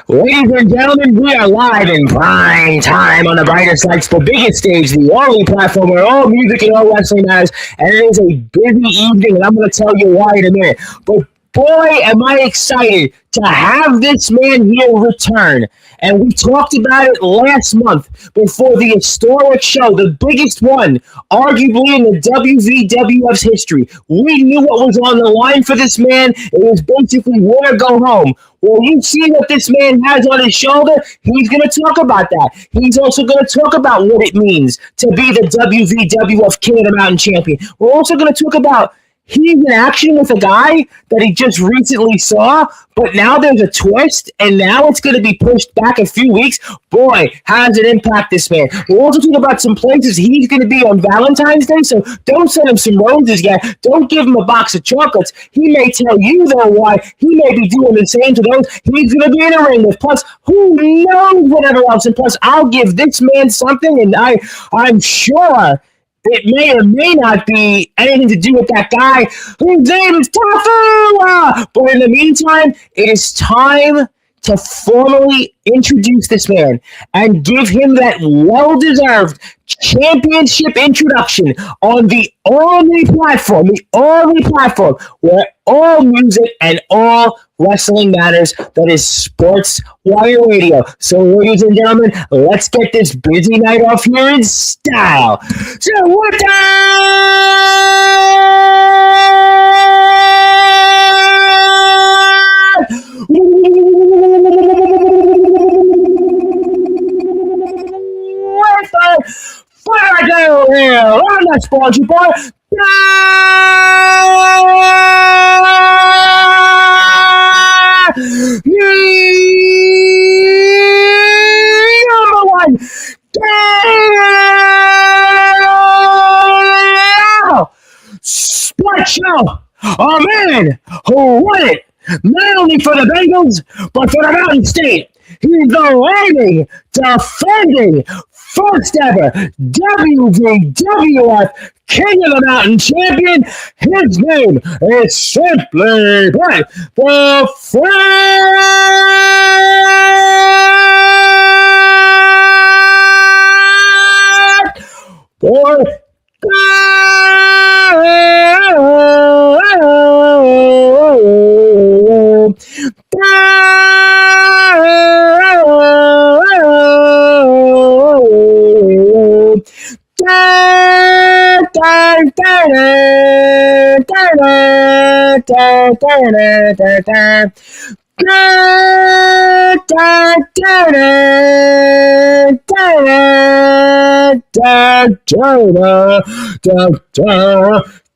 Ladies and gentlemen, we are live in prime time on the brightest lights, the biggest stage, the only platform where all music and all wrestling matters, and it is a busy evening, and I'm going to tell you why in a minute. But boy, am I excited to have this man here return. And we talked about it last month before the historic show, the biggest one, arguably in the WVWF's history. We knew what was on the line for this man. It was basically win or go home. Well, you see what this man has on his shoulder. He's going to talk about that. He's also going to talk about what it means to be the WVWF King of the Mountain Champion. We're also going to talk about he's in action with a guy that he just recently saw, but now there's a twist, and now it's going to be pushed back a few weeks. Boy, how does it impact this man? We'll also talk about some places he's going to be on Valentine's Day, so don't send him some roses yet. Don't give him a box of chocolates. He may tell you, though, why he may be doing the same to those he's going to be in a ring with. Plus, who knows whatever else. And plus, I'll give this man something, and I'm sure it may or may not be anything to do with that guy whose name is Tafu. But in the meantime, it is time to formally introduce this man and give him that well-deserved championship introduction on the only platform where all music and all wrestling matters, that is Sportswire Radio. So, ladies and gentlemen, let's get this busy night off here in style. So, what fire down here on the Sports Report. Number one, sports show. A man who won it not only for the Bengals but for the Mountain State. He's the reigning, defending, first ever WVWF King of the Mountain Champion. His name is simply put, the Flat for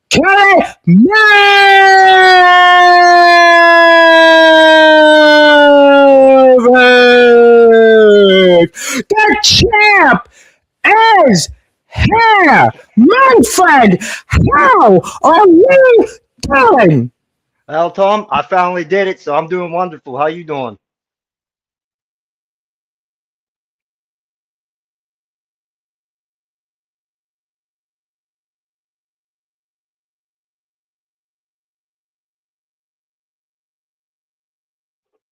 Kelly Maverick, the champ is here. My friend, how are you doing? Well, Tom, I finally did it, so I'm doing wonderful. How you doing?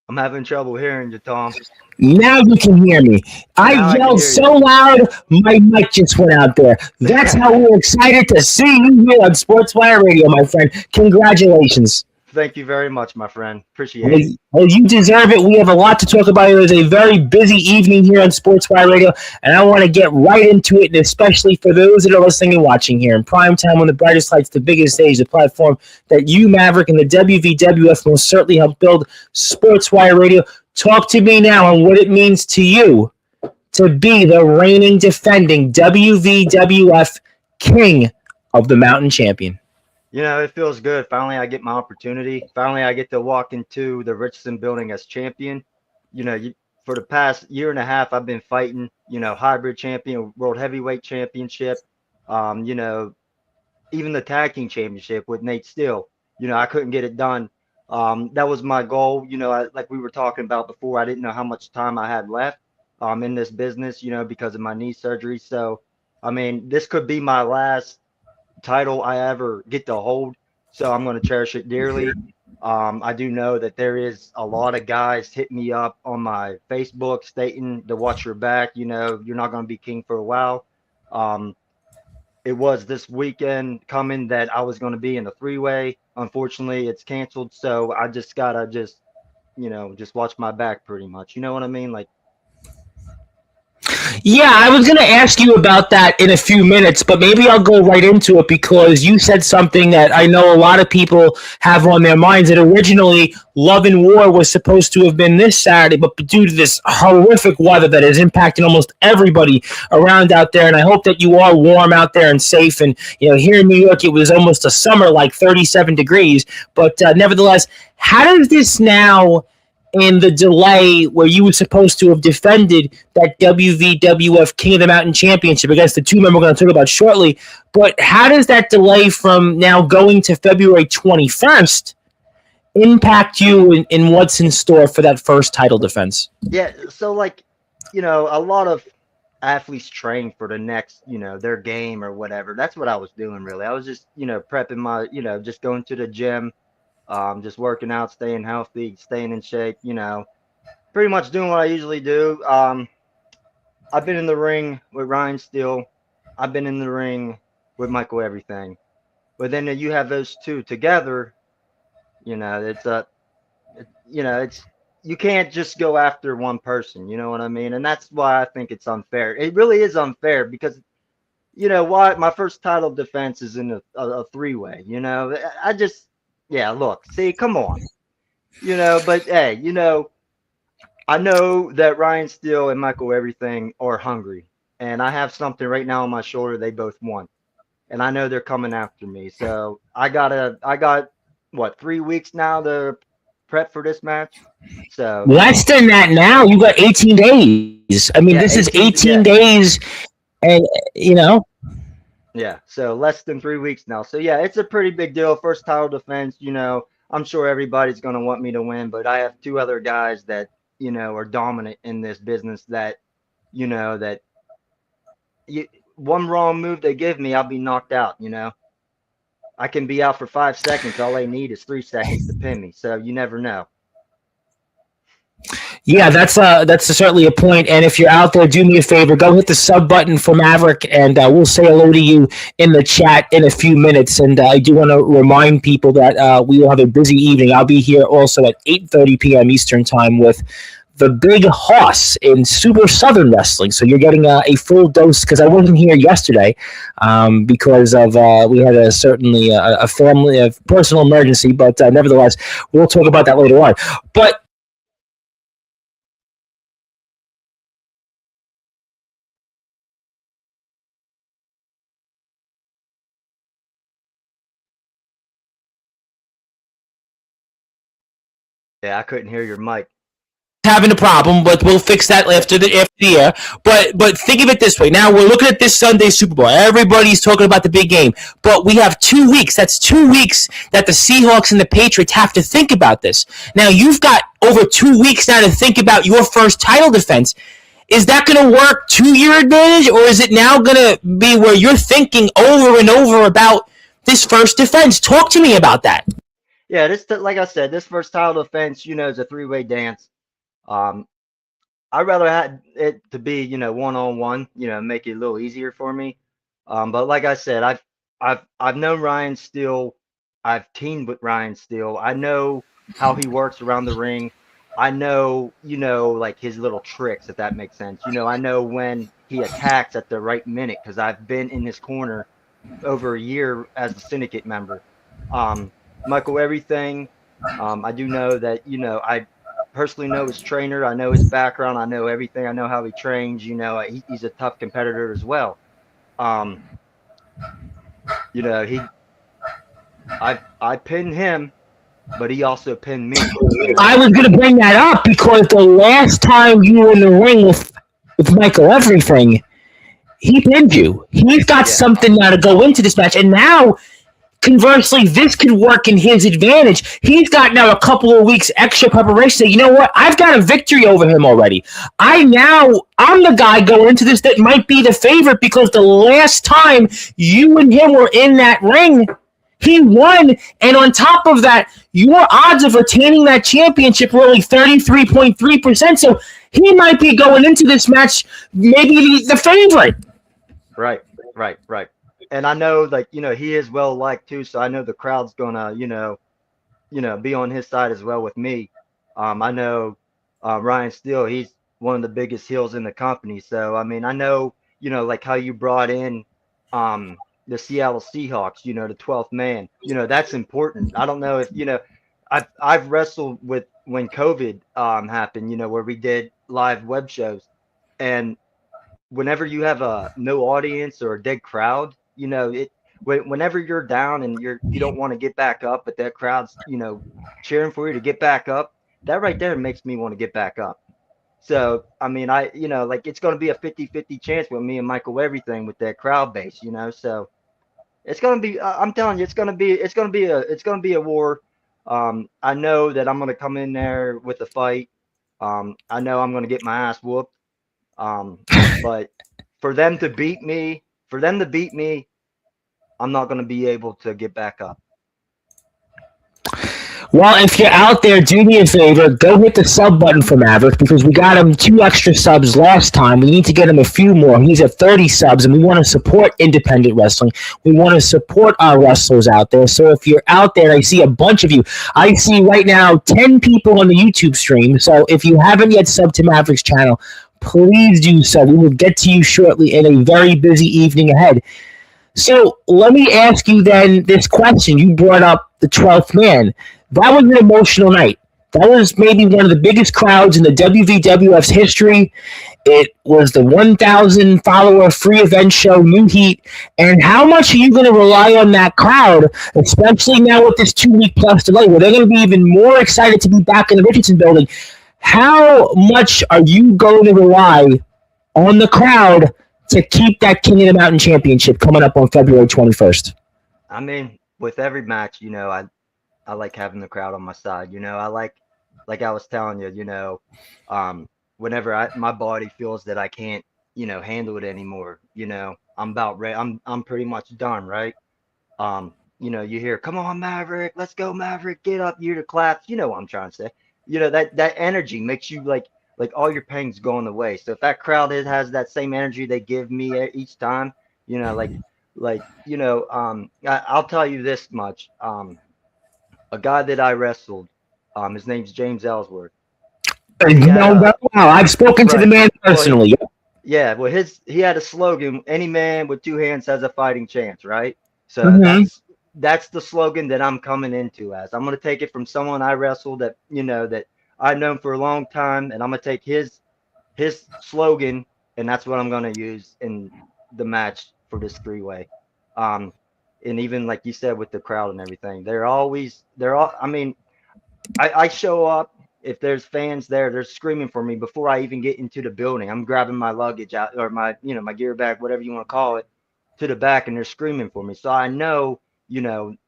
I'm having trouble hearing you, Tom. Now you can hear me. I yelled so loud, my mic just went out there. That's how we're excited to see you here on Sportswire Radio, my friend. Congratulations. Thank you very much, my friend. Appreciate it. Well, you deserve it. We have a lot to talk about. It was a very busy evening here on Sportswire Radio, and I want to get right into it, and especially for those that are listening and watching here in prime time on the brightest lights, the biggest stage, the platform that you, Maverick, and the WVWF most certainly helped build, Sportswire Radio. Talk to me now on what it means to you to be the reigning, defending WVWF King of the Mountain Champion. You know, it feels good. Finally, I get my opportunity. Finally, I get to walk into the Richardson building as champion. You know, for the past year and a half, I've been fighting, hybrid champion, world heavyweight championship, even the tag team championship with Nate Steele. I couldn't get it done. That was my goal. Like we were talking about before, I didn't know how much time I had left in this business, because of my knee surgery. So, I mean, this could be my last title I ever get to hold. So I'm going to cherish it dearly. I do know that there is a lot of guys hit me up on my Facebook stating to watch your back. You're not going to be king for a while. Um, it was this weekend coming that I was going to be in a three-way. Unfortunately, it's canceled, so I just gotta just watch my back pretty much. You know what I mean? Like, Yeah, I was going to ask you about that in a few minutes, but maybe I'll go right into it because you said something that I know a lot of people have on their minds. That originally Love and War was supposed to have been this Saturday, but due to this horrific weather that is impacting almost everybody around out there, and I hope that you are warm out there and safe. And here in New York, it was almost a summer, like 37 degrees. But nevertheless, how does this now? In the delay where you were supposed to have defended that WVWF King of the Mountain Championship against the two men we're going to talk about shortly. But how does that delay from now going to February 21st impact you in what's in store for that first title defense? yeah, so like, a lot of athletes train for the next, their game or whatever. That's what I was doing really. I was just, prepping my, just going to the gym, just working out, staying healthy, staying in shape, pretty much doing what I usually do. I've been in the ring with Ryan Steele. I've been in the ring with Michael Everything. But then you have those two together, it's it's you can't just go after one person, you know what I mean? And that's why I think it's unfair. It really is unfair because why my first title defense is in a three-way, I just yeah, look, see, come on. But hey, I know that Ryan Steele and Michael Everything are hungry, and I have something right now on my shoulder they both want, and I know they're coming after me. So I got what 3 weeks now to prep for this match. So Less than that now. You got 18 days. I mean, yeah, this is 18 18 days, and yeah, so less than 3 weeks now. So yeah, it's a pretty big deal. First title defense. I'm sure everybody's gonna want me to win, but I have two other guys that are dominant in this business that that one wrong move they give me, I'll be knocked out. I can be out for 5 seconds. All they need is 3 seconds to pin me. So you never know. Yeah, that's certainly a point. And if you're out there, do me a favor, go hit the sub button for Maverick, and we'll say hello to you in the chat in a few minutes. And I do want to remind people that we will have a busy evening. I'll be here also at 8:30 p.m. Eastern time with the Big Hoss in Super Southern Wrestling. So you're getting a full dose because I wasn't here yesterday because of we had certainly a family, a personal emergency. But nevertheless, we'll talk about that later on. But Yeah, I couldn't hear your mic. having a problem, but we'll fix that after the air. But think of it this way. Now we're looking at this Sunday Super Bowl. Everybody's talking about the big game, but we have 2 weeks. That's 2 weeks that the Seahawks and the Patriots have to think about this. Now you've got over 2 weeks now to think about your first title defense. Is that going to work to your advantage, or is it now going to be where you're thinking over and over about this first defense? Talk to me about that. Yeah, like I said, this first title defense, is a three-way dance. I'd rather have it to be, one-on-one, make it a little easier for me. But like I said, I've known Ryan Steele. I've teamed with Ryan Steele. I know how he works around the ring. I know, like his little tricks, if that makes sense. I know when he attacks at the right minute because I've been in his corner over a year as a syndicate member. Michael Everything, I do know that, I personally know his trainer. I know his background. I know everything. I know how he trains. He's a tough competitor as well. I pinned him, but he also pinned me. I was going to bring that up because the last time you were in the ring with Michael Everything, he pinned you. He's got something now to go into this match, and now conversely, this could work in his advantage. He's got now a couple of weeks extra preparation. You know what? I've got a victory over him already. I'm the guy going into this that might be the favorite because the last time you and him were in that ring, He won, and on top of that, your odds of retaining that championship were only 33.3%. So he might be going into this match maybe the favorite. Right, right. And I know, like, he is well liked too, so I know the crowd's gonna, be on his side as well with me. I know Ryan Steele, he's one of the biggest heels in the company. So I mean, I know, like how you brought in the Seattle Seahawks, the 12th man. That's important. I don't know if, I've wrestled with when COVID happened, where we did live web shows. And whenever you have a no audience or a dead crowd, whenever you're down and you don't want to get back up, but that crowd's, cheering for you to get back up, that right there makes me want to get back up. So, I mean, like it's going to be a 50-50 chance with me and Michael Everything with that crowd base, so it's going to be, I'm telling you, it's going to be a war. I know that I'm going to come in there with a fight. I know I'm going to get my ass whooped. Um, but for them to beat me, I'm not going to be able to get back up. Well, if you're out there, do me a favor. Go hit the sub button for Maverick because we got him 2 extra subs last time. We need to get him a few more. He's at 30 subs, and we want to support independent wrestling. We want to support our wrestlers out there. So if you're out there, I see a bunch of you. I see right now 10 people on the YouTube stream. So if you haven't yet subbed to Maverick's channel, please do so. We will get to you shortly in a very busy evening ahead. So let me ask you then this question. You brought up the 12th man. That was an emotional night. That was maybe one of the biggest crowds in the WVWF's history. It was the 1,000 follower free event show, New Heat. And how much are you going to rely on that crowd, especially now with this 2-week plus delay, where they're going to be even more excited to be back in the Richardson building? How much are you going to rely on the crowd to keep that King of the Mountain Championship coming up on February 21st? I mean, with every match, I like having the crowd on my side. I like I was telling you, whenever my body feels that I can't, handle it anymore, I'm about ready. I'm pretty much done, right? You hear, come on, Maverick, let's go, Maverick, get up, you hear the claps. You know what I'm trying to say. That energy makes you like all your pain's going away. So if that crowd has that same energy they give me each time, I'll tell you this much. A guy that I wrestled, his name's James Ellsworth. No, I've spoken to the man personally. Well, he had a slogan: "Any man with 2 hands has a fighting chance." Right. So that's the slogan that I'm coming into as. I'm gonna take it from someone I wrestled that that I've known for a long time, and I'm gonna take his slogan, and that's what I'm gonna use in the match for this 3-way. And even like you said with the crowd and everything, I mean, I show up, if there's fans there, they're screaming for me before I even get into the building. I'm grabbing my luggage out, or my my gear bag, whatever you want to call it, to the back, and they're screaming for me. So I know,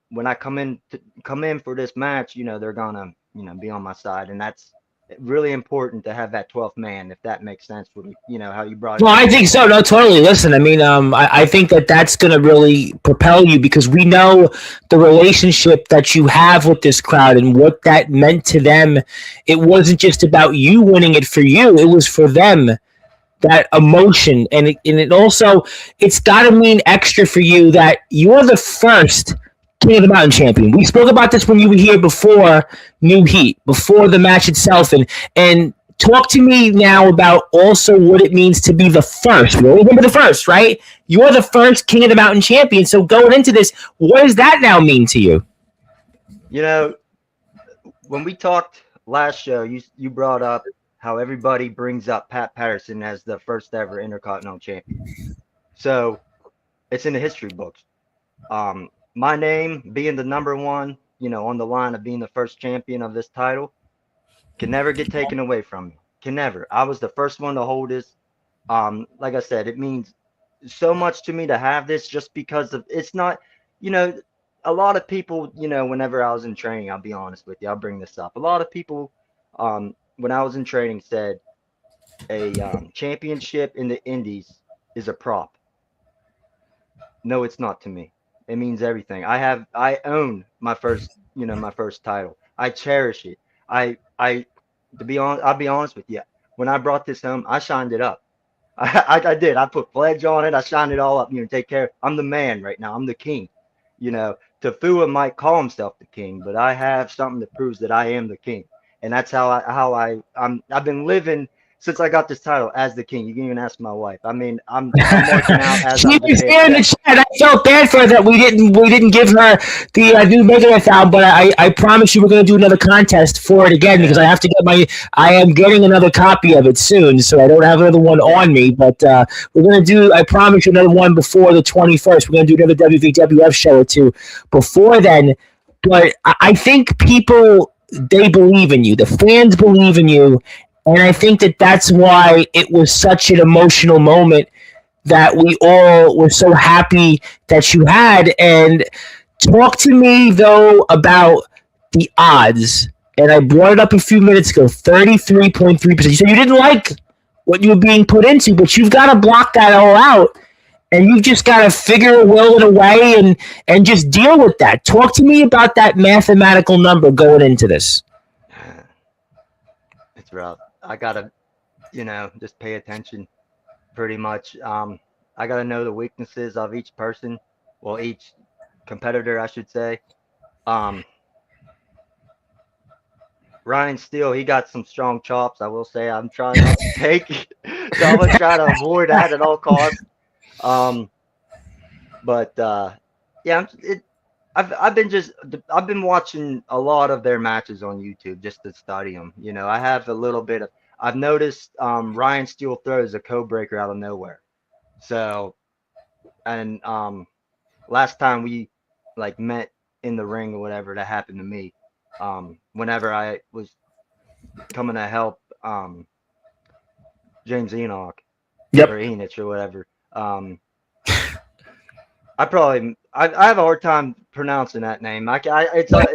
when I come in for this match, they're gonna be on my side, and that's really important to have that 12th man, if that makes sense for how you brought it. Well, I think so. No, totally. Listen, I mean, I think that's going to really propel you because we know the relationship that you have with this crowd and what that meant to them. It wasn't just about you winning it for you; it was for them. That emotion, and it also, it's got to mean extra for you that you're the first King of the Mountain champion. We spoke about this when you were here before New Heat, before the match itself, and talk to me now about also what it means to be the first. We only remember the first, right? You're the first King of the Mountain champion. So going into this, what does that now mean to you? When we talked last show, you brought up how everybody brings up Pat Patterson as the first ever Intercontinental champion. So it's in the history books. My name being the number one, on the line of being the first champion of this title, can never get taken away from me. Can never. I was the first one to hold this. Like I said, it means so much to me to have this, just because of, it's not, a lot of people, whenever I was in training, I'll be honest with you, I'll bring this up. A lot of people, when I was in training, said a championship in the Indies is a prop. No, it's not to me. It means everything. I own my first, my first title. I cherish it. I to be honest, I'll be honest with you. When I brought this home, I shined it up. I did. I put pledge on it. I shined it all up. Take care. I'm the man right now. I'm the king. Tafua might call himself the king, but I have something that proves that I am the king, and that's I've been living since I got this title as the king. You can even ask my wife. I mean, I'm marking out as She I'm the was king. there in the chat. I felt bad for her that we didn't give her the new Megathon, but I promise you we're going to do another contest for it again because I am getting another copy of it soon, so I don't have another one on me. But we're going to do. I promise you another one before the 21st. We're going to do another WVWF show or two before then. But I think people, they believe in you. The fans believe in you. And I think that that's why it was such an emotional moment that we all were so happy that you had. And talk to me, though, about the odds. And I brought it up a few minutes ago, 33.3%. You said you didn't like what you were being put into, but you've got to block that all out. And you've just got to figure it away and just deal with that. Talk to me about that mathematical number going into this. It's rough. I gotta, just pay attention pretty much. I gotta know the weaknesses of each person. Well, each competitor, I should say. Ryan Steele, he got some strong chops. I will say I'm trying not to take, so I'm gonna try to avoid that at all costs. Yeah, I've been watching a lot of their matches on YouTube just to study them. I have a little bit of. I've noticed Ryan Steele throws a code breaker out of nowhere. So, and last time we met in the ring or whatever, that happened to me. Whenever I was coming to help James Enoch or Enich or whatever. I have a hard time pronouncing that name. It's always,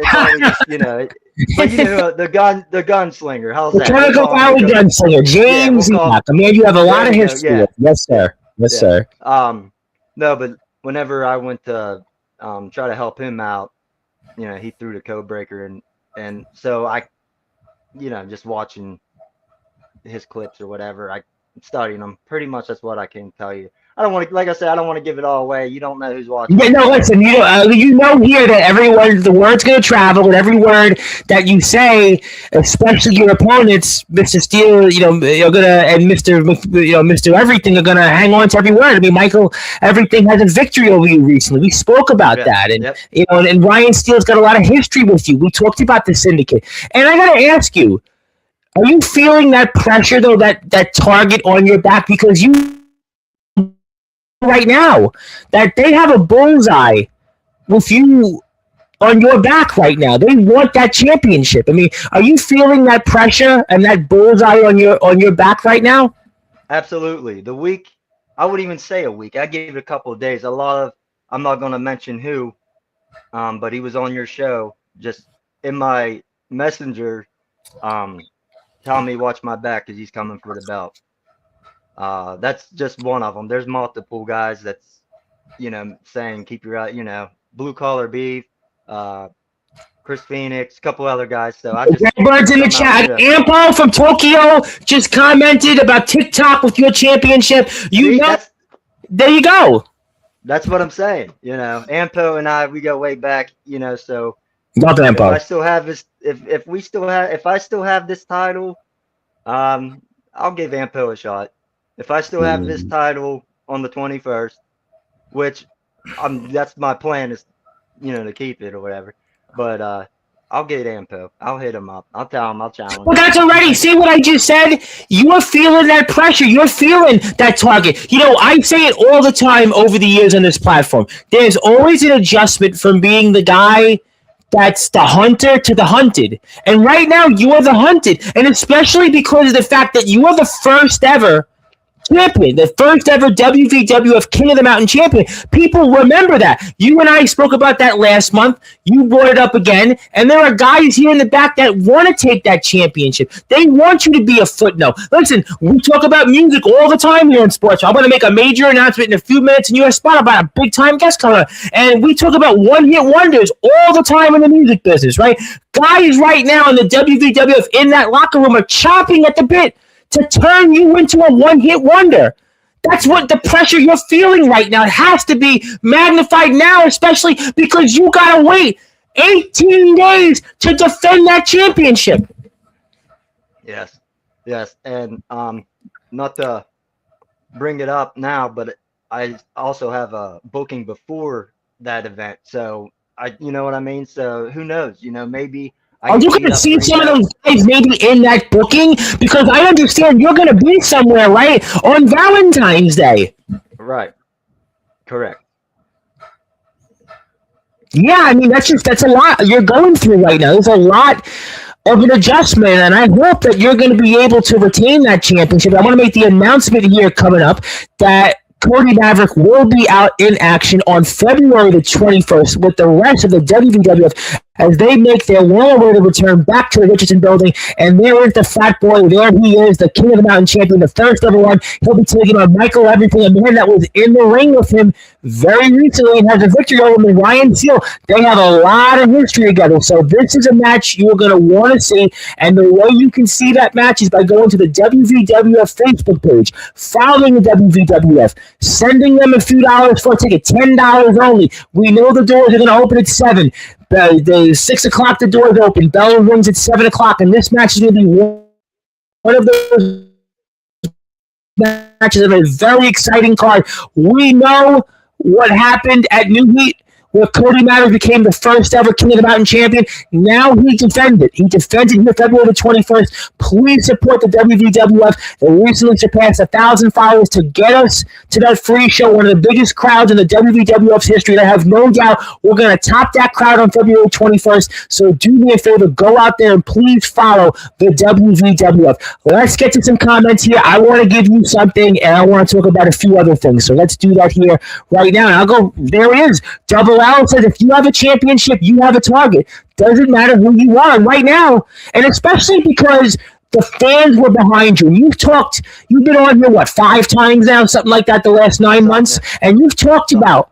but the gunslinger. How's that? Chemical Valley Gunslinger, James Enoch. I mean, you have a lot of history. Yeah. Yes, sir. Yes, sir. No, but whenever I went to try to help him out, he threw the code breaker and so I, just watching his clips or whatever, I'm studying them. Pretty much that's what I can tell you. I don't want to, like I said, I don't want to give it all away. You don't know who's watching. Yeah, no, listen, you know here that the word's going to travel, and every word that you say, especially your opponents, Mr. Steele, you're gonna, and Mr. Everything are gonna hang on to every word. I mean, Michael Everything has a victory over you recently. We spoke about that, and and Ryan Steele's got a lot of history with you. We talked about the syndicate, and I gotta ask you, are you feeling that pressure though, that target on your back, because you right now that they have a bullseye with you on your back right now? They want that championship. I mean, are you feeling that pressure and that bullseye on your back right now? Absolutely. The week, I wouldn't even say a week. I gave it a couple of days. I'm not going to mention who, but he was on your show just in my messenger, telling me watch my back because he's coming for the belt. That's just one of them. There's multiple guys that's, saying keep your eye, Blue Collar Beef, Chris Phoenix, a couple other guys. So I just Birds in the chat. Ampo from Tokyo just commented about TikTok with your championship. There you go. That's what I'm saying. Ampo and I, we go way back. So love Ampo. If I still have this, if I still have this title, I'll give Ampo a shot. If I still have this title on the 21st, which that's my plan is, to keep it or whatever. But I'll get Ampo. I'll hit him up. I'll tell him. I'll challenge him. Well, that's already. See what I just said? You're feeling that pressure. You're feeling that target. I say it all the time over the years on this platform. There's always an adjustment from being the guy that's the hunter to the hunted. And right now, you are the hunted. And especially because of the fact that you are the first ever champion, the first ever WVWF King of the Mountain champion. People remember that. You and I spoke about that last month. You brought it up again, and there are guys here in the back that want to take that championship. They want you to be a footnote. Listen, we talk about music all the time here in sports. I'm going to make a major announcement in a few minutes in your spot about a big time guest coming, and we talk about one-hit wonders all the time in the music business, right? Guys right now in the WVWF in that locker room are chopping at the bit to turn you into a one-hit wonder. That's what the pressure you're feeling right now. It has to be magnified now, especially because you got to wait 18 days to defend that championship. Yes, yes, and not to bring it up now, but I also have a booking before that event, so you know what I mean. So who knows? You know, maybe Are you going to see some of those guys maybe in that booking? Because I understand you're going to be somewhere, right, on Valentine's Day. Right. Correct. Yeah, I mean, that's a lot you're going through right now. There's a lot of an adjustment, and I hope that you're going to be able to retain that championship. I want to make the announcement here coming up that Cody Maverick will be out in action on February the 21st with the rest of the WWF as they make their well-awaited return back to the Richardson building. And there is the fat boy. There he is, the King of the Mountain champion, the first ever one. He'll be taking on Michael Everything, a man that was in the ring with him very recently and has a victory over him, Ryan Seal. They have a lot of history together. So this is a match you're going to want to see. And the way you can see that match is by going to the WVWF Facebook page, following the WVWF, sending them a few dollars for a ticket, $10 only. We know the doors are going to open at 7. The 6 o'clock the doors open. Bell rings at 7 o'clock, and this match is going to be one of those matches of a very exciting card. We know what happened at New Heat, where Cody Maverick became the first ever King of the Mountain champion. Now he defended. He defended here February the 21st. Please support the WVWF. They recently surpassed 1,000 followers to get us to that free show, one of the biggest crowds in the WVWF's history. I have no doubt we're going to top that crowd on February 21st. So do me a favor, go out there and please follow the WVWF. Let's get to some comments here. I want to give you something, and I want to talk about a few other things. So let's do that here right now. And I'll go, there it is. Double Al says, if you have a championship, you have a target. Doesn't matter who you are. And right now, and especially because the fans were behind you. You've been on here, 5 times now, something like that, the last 9 months, and you've talked about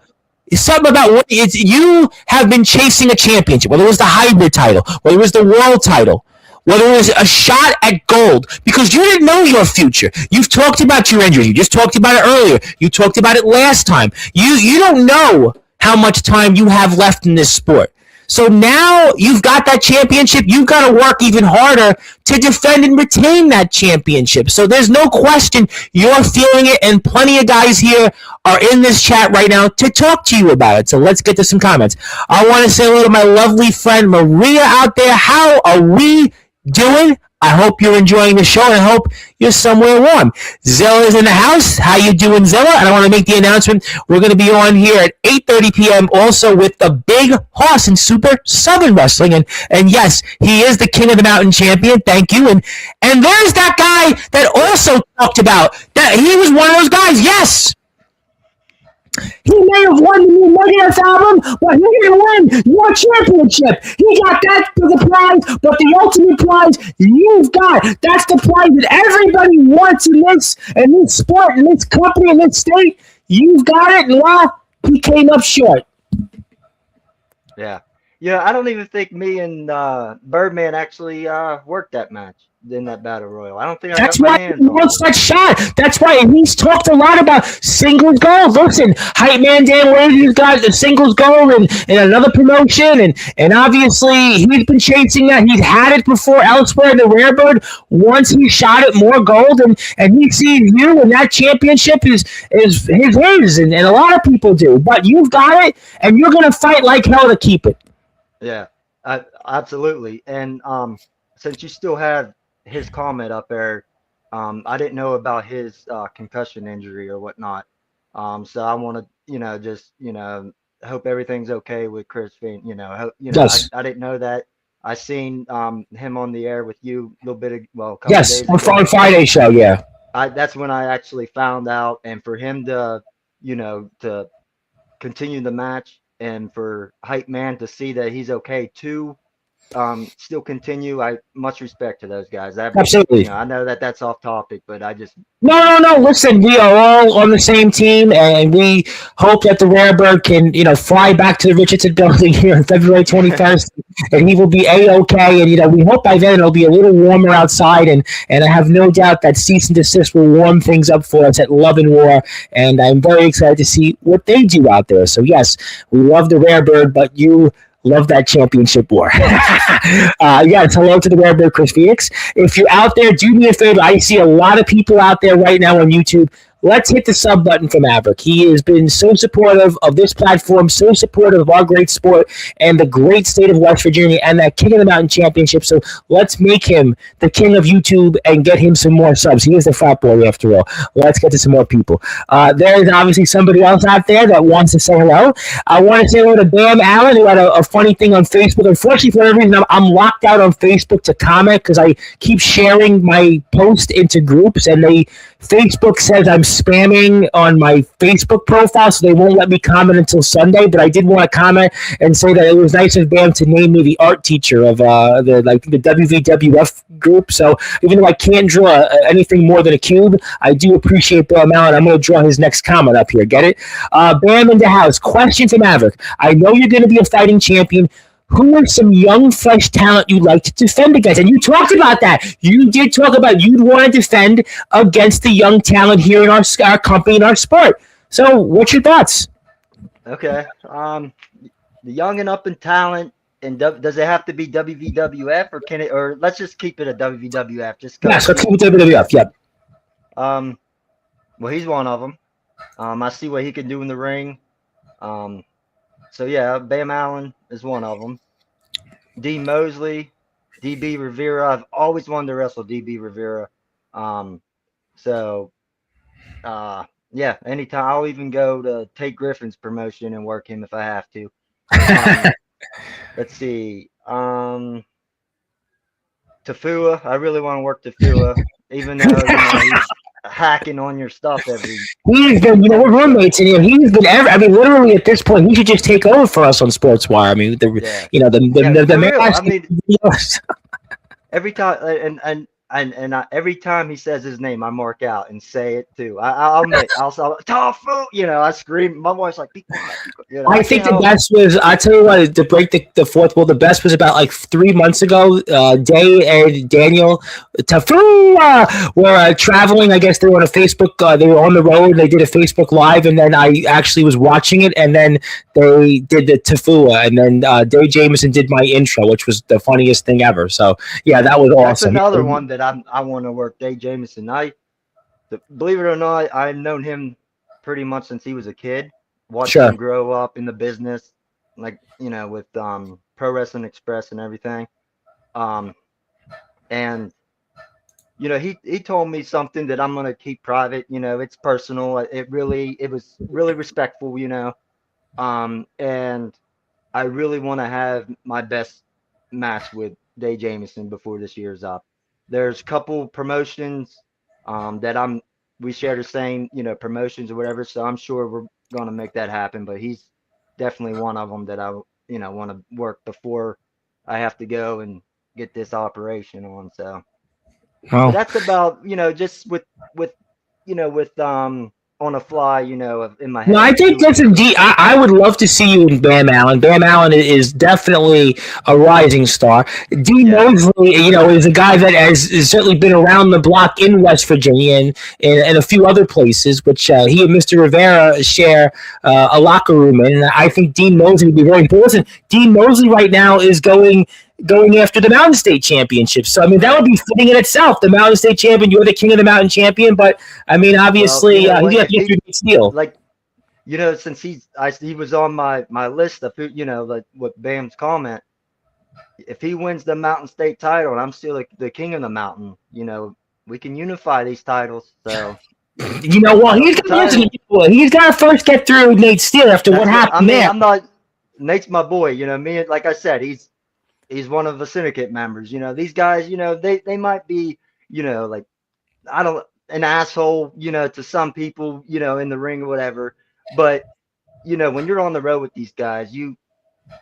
something about what you have been chasing a championship, whether it was the hybrid title, whether it was the world title, whether it was a shot at gold, because you didn't know your future. You've talked about your injury. You just talked about it earlier. You talked about it last time. You don't know how much time you have left in this sport. So now you've got that championship. You've got to work even harder to defend and retain that championship. So there's no question you're feeling it, and plenty of guys here are in this chat right now to talk to you about it. So let's get to some comments. I want to say hello to my lovely friend Maria out there. How are we doing? I hope you're enjoying the show, and I hope you're somewhere warm. Zilla is in the house. How you doing, Zilla? And I want to make the announcement. We're going to be on here at 8:30 p.m. also with the Big Hoss in Super Southern Wrestling. And yes, he is the King of the Mountain champion. Thank you. And there's that guy that also talked about that he was one of those guys. Yes. He may have won the new Megadeth album, but he didn't win your championship. He got that for the prize, but the ultimate prize you've got. That's the prize that everybody wants in this sport, in this company, in this state. You've got it, and he came up short. Yeah. Yeah, I don't even think me and Birdman actually worked that match in that battle royal. I don't think that's why he wants that shot. That's why, and he's talked a lot about singles gold. Listen, Hype Man Dan Wade's got the singles gold and another promotion, and obviously he's been chasing that. He's had it before elsewhere in the Rare Bird. Once he shot at more gold, and he sees you, and that championship is his, and a lot of people do. But you've got it, and you're going to fight like hell to keep it. Yeah, absolutely. And since you still have his comment up there, I didn't know about his concussion injury or whatnot. So I want to, just hope everything's okay with Chris Finn. Yes. I didn't know that. I seen him on the air with you a little bit of, a couple yes, days ago. on Friday show, yeah. that's when I actually found out, and for him to, to continue the match, and for Hype Man to see that he's okay too, still continue. I much respect to those guys. Absolutely. I know that that's off topic, but I just, No, no, no. Listen, we are all on the same team, and we hope that the Rarebird can, fly back to the Richardson building here on February 21st, and he will be A-OK. And, we hope by then it'll be a little warmer outside, and I have no doubt that Cease and Desist will warm things up for us at Love and War, and I'm very excited to see what they do out there. So, yes, we love the Rarebird, but you love that championship war. Yes, hello to the Rarebird, Chris Phoenix. If you're out there, do me a favor. I see a lot of people out there right now on YouTube. Let's hit the sub button for Maverick. He has been so supportive of this platform, so supportive of our great sport and the great state of West Virginia and that King of the Mountain Championship. So let's make him the king of YouTube and get him some more subs. He is the frat boy after all. Let's get to some more people. There is obviously somebody else out there that wants to say hello. I want to say hello to Bam Allen, who had a funny thing on Facebook. Unfortunately, for whatever reason, I'm locked out on Facebook to comment because I keep sharing my post into groups, and Facebook says I'm spamming on my Facebook profile, so they won't let me comment until Sunday. But I did want to comment and say that it was nice of Bam to name me the art teacher of the WVWF group. So even though I can't draw anything more than a cube, I do appreciate Bam Allen. I'm going to draw his next comment up here. Get it? Bam in the house. Question for Maverick. I know you're going to be a fighting champion. Who are some young, fresh talent you'd like to defend against? And you talked about that. You did talk about you'd want to defend against the young talent here in our company, in our sport. So what's your thoughts? Okay. The young and up in talent, and does it have to be WVWF, or can it, or let's just keep it a WVWF? Yes, let's keep it WWF. Yep. Well, he's one of them. I see what he can do in the ring. So yeah, Bam Allen is one of them. D Mosley, DB Rivera. I've always wanted to wrestle DB Rivera. Yeah, anytime. I'll even go to Tate Griffin's promotion and work him if I have to. Let's see. Tafua. I really want to work Tafua, even though he's hacking on your stuff every. He's been, we're roommates, and he's been. Literally at this point, he should just take over for us on Sportswire. I mean, every time, every time he says his name, I mark out and say it too. I'll Tofu. I scream. My voice like. Be quiet. I think the best was. I tell you what, to break the fourth wall. The best was about like 3 months ago. Day and Daniel Tafu were traveling. I guess they were on a Facebook. They were on the road. They did a Facebook Live, and then I actually was watching it. And then they did the Tafua, and then Dave Jameson did my intro, which was the funniest thing ever. So yeah, that was awesome. That's another one that I want to work. Dave Jameson. Believe it or not, I've known him pretty much since he was a kid. Watched him grow up in the business, like with Pro Wrestling Express and everything. And he told me something that I'm gonna keep private. It's personal. It was really respectful. And I really want to have my best match with Dave Jameson before this year's up. There's a couple promotions that we share the same, promotions or whatever. So I'm sure we're going to make that happen, but he's definitely one of them that I, want to work before I have to go and get this operation on. So that's about, just with on a fly, in my head. No, I think listen, I would love to see you in Bam Allen. Bam Allen is definitely a rising star. Mosley, is a guy that has certainly been around the block in West Virginia and a few other places, which he and Mr. Rivera share a locker room in. And I think Dean Mosley would be very important. Listen, Dean Mosley right now is going after the Mountain State Championship. So, that would be fitting in itself. The Mountain State champion, you're the King of the Mountain champion, but, obviously, he has to get through the steel. Like, since he was on my list of, like with Bam's comment, if he wins the Mountain State title and I'm still the King of the Mountain, we can unify these titles. So. He's got to first get through Nate Steele after what happened there. Nate's my boy, me, like I said, he's one of the syndicate members. These guys, they might be, like, an asshole, to some people, in the ring or whatever. But, when you're on the road with these guys, you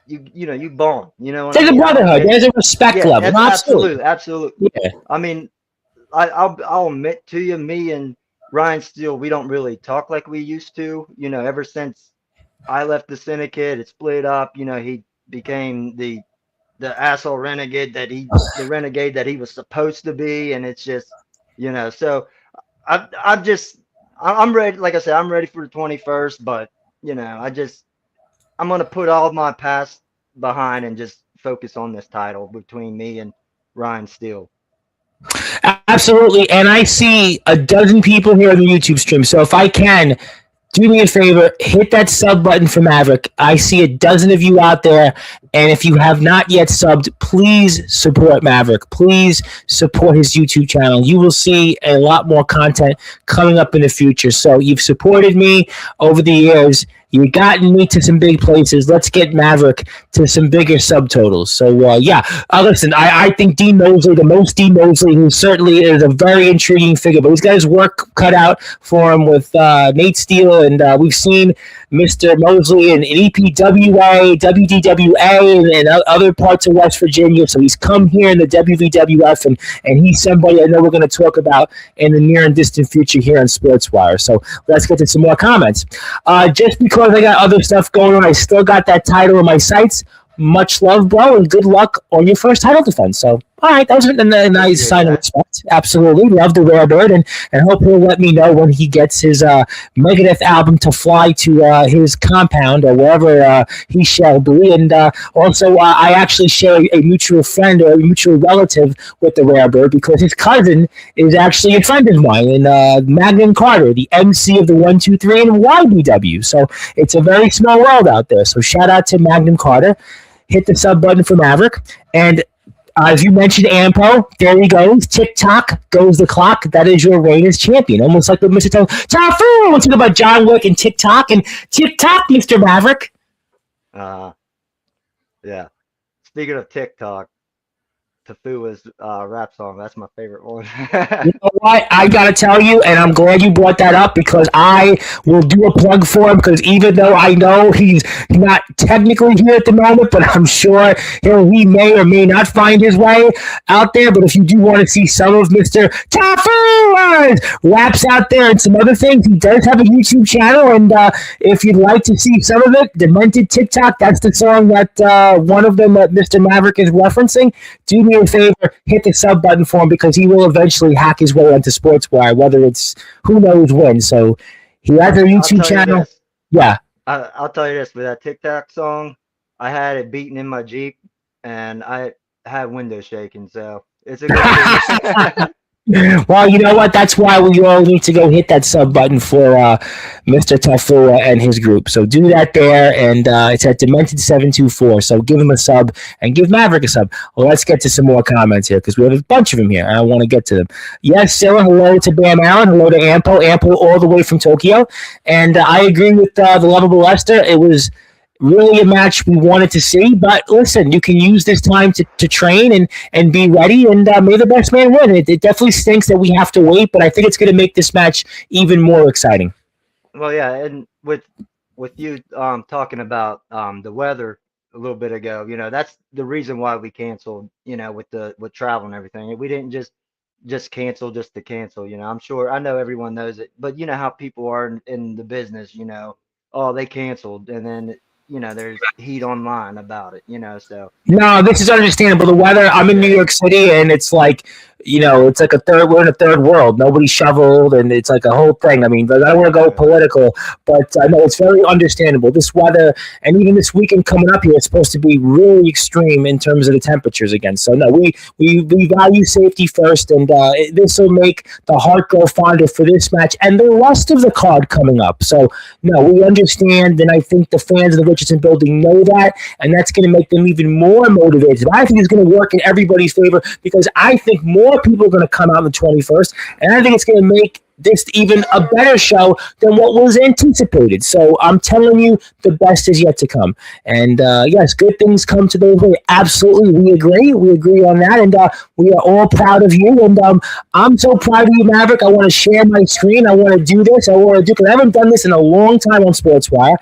bond. You know what I There's a mean? I don't brotherhood. care. There's a respect Yeah, level. Absolutely. absolutely. Yeah. I mean, I'll admit to you, me and Ryan Steele, we don't really talk like we used to. Ever since I left the syndicate, it split up. He became the asshole renegade the renegade that he was supposed to be, and it's just, So I'm just, I'm ready. Like I said, I'm ready for the 21st, but I'm gonna put all my past behind and just focus on this title between me and Ryan Steele. Absolutely. And I see a dozen people here on the YouTube stream. So if I can, do me a favor, hit that sub button for Maverick. I see a dozen of you out there. And if you have not yet subbed, please support Maverick. Please support his YouTube channel. You will see a lot more content coming up in the future. So you've supported me over the years. You've gotten me to some big places. Let's get Maverick to some bigger subtotals. So, listen, I think Dean Mosley, the most Dean Mosley, who certainly is a very intriguing figure, but he's got his work cut out for him with Nate Steele, and we've seen Mr. Mosley in EPWA, WDWA, and other parts of West Virginia. So he's come here in the WVWF, and he's somebody I know we're going to talk about in the near and distant future here on Sportswire. So let's get to some more comments. Just because I got other stuff going on, I still got that title in my sights. Much love, bro, and good luck on your first title defense. So, all right, that was a nice sign of respect. Absolutely. Love the rare bird, and hope he'll let me know when he gets his Megadeth album to fly to his compound or wherever he shall be. And also, I actually share a mutual friend or a mutual relative with the rare bird because his cousin is actually a friend of mine, and Magnum Carter, the MC of the 123 and YBW. So it's a very small world out there. So shout out to Magnum Carter. Hit the sub button for Maverick. And as you mentioned, Ampo, there he goes. TikTok goes the clock. That is your reign as champion. Almost like what Mr. Tafu was talking about John Wick and TikTok. And TikTok, Mr. Maverick. Yeah. Speaking of TikTok, Tafua's rap song, that's my favorite one. You know what? I got to tell you, and I'm glad you brought that up because I will do a plug for him because even though I know he's not technically here at the moment, but I'm sure he may or may not find his way out there. But if you do want to see some of Mr. Tafu raps out there and some other things, he does have a YouTube channel. And if you'd like to see some of it, Demented TikTok, that's the song that one of them that Mr. Maverick is referencing. Do me a favor, hit the sub button for him because he will eventually hack his way onto Sportswire, whether it's who knows when. So he has a YouTube channel. Yeah. I'll tell you this, with that TikTok song, I had it beaten in my Jeep and I had windows shaking. So it's a good thing. Well, you know what? That's why we all need to go hit that sub button for Mr. Tafua and his group. So do that there, and it's at Demented724. So give him a sub and give Maverick a sub. Well, let's get to some more comments here because we have a bunch of them here, and I want to get to them. Yes, Sarah, hello to Bam Allen. Hello to Ampo all the way from Tokyo. And I agree with the lovable Lester. It was really a match we wanted to see, but listen, you can use this time to train and be ready, and may the best man win. It definitely stinks that we have to wait, but I think it's going to make this match even more exciting. Well, yeah, and with you talking about the weather a little bit ago, that's the reason why we canceled, with travel and everything. We didn't just cancel just to cancel, I know everyone knows it, but you know how people are in the business, oh, they canceled, and then there's heat online about it, so. No, this is understandable. The weather, I'm in New York City, and it's like, it's like we're in a third world. Nobody shoveled, and it's like a whole thing. I mean, I don't want to go political, but I know it's very understandable. This weather, and even this weekend coming up here, it's supposed to be really extreme in terms of the temperatures again. So, no, we value safety first, and this will make the heart go fonder for this match and the rest of the card coming up. So, no, we understand, and I think the fans of the Richardson building know that, and that's going to make them even more motivated. But I think it's going to work in everybody's favor because I think more people are going to come out on the 21st, and I think it's going to make this even a better show than what was anticipated. So I'm telling you, the best is yet to come. And yes, good things come to those who absolutely we agree. We agree on that, and we are all proud of you. And I'm so proud of you, Maverick. I want to share my screen. I want to do this. I want to do because I haven't done this in a long time on Sportswire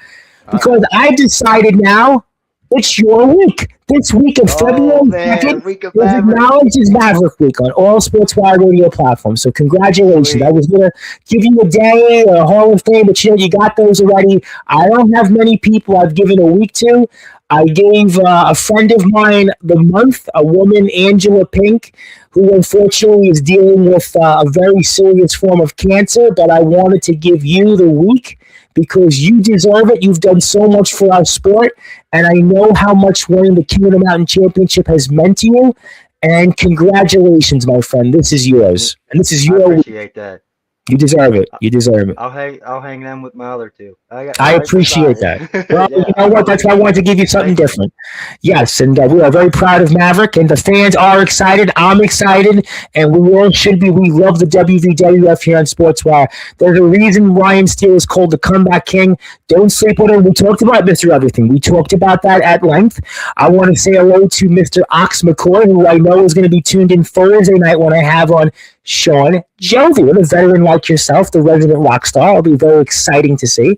because I decided now it's your week. This week of February 2nd was acknowledged as Maverick Week on all Sportswire radio platforms. So congratulations. Sweet. I was going to give you a day or a Hall of Fame, but you got those already. I don't have many people I've given a week to. I gave a friend of mine the month, a woman, Angela Pink, who unfortunately is dealing with a very serious form of cancer, but I wanted to give you the week because you deserve it. You've done so much for our sport, and I know how much winning the King of the Mountain Championship has meant to you. And congratulations, my friend. This is yours, and this is your week. I appreciate that. You deserve it. You deserve it. I'll hang them with my other two. I appreciate that. Well, you know what? That's why I wanted to give you something different. Yes, and we are very proud of Maverick, and the fans are excited. I'm excited, and we all should be. We love the WVWF here on Sportswire. There's a reason Ryan Steele is called the Comeback King. Don't sleep on him. We talked about Mr. Everything. We talked about that at length. I want to say hello to Mr. Ox McCoy, who I know is going to be tuned in Thursday night when I have on Sean Jovi, a veteran like yourself, the resident rock star. It'll be very exciting to see.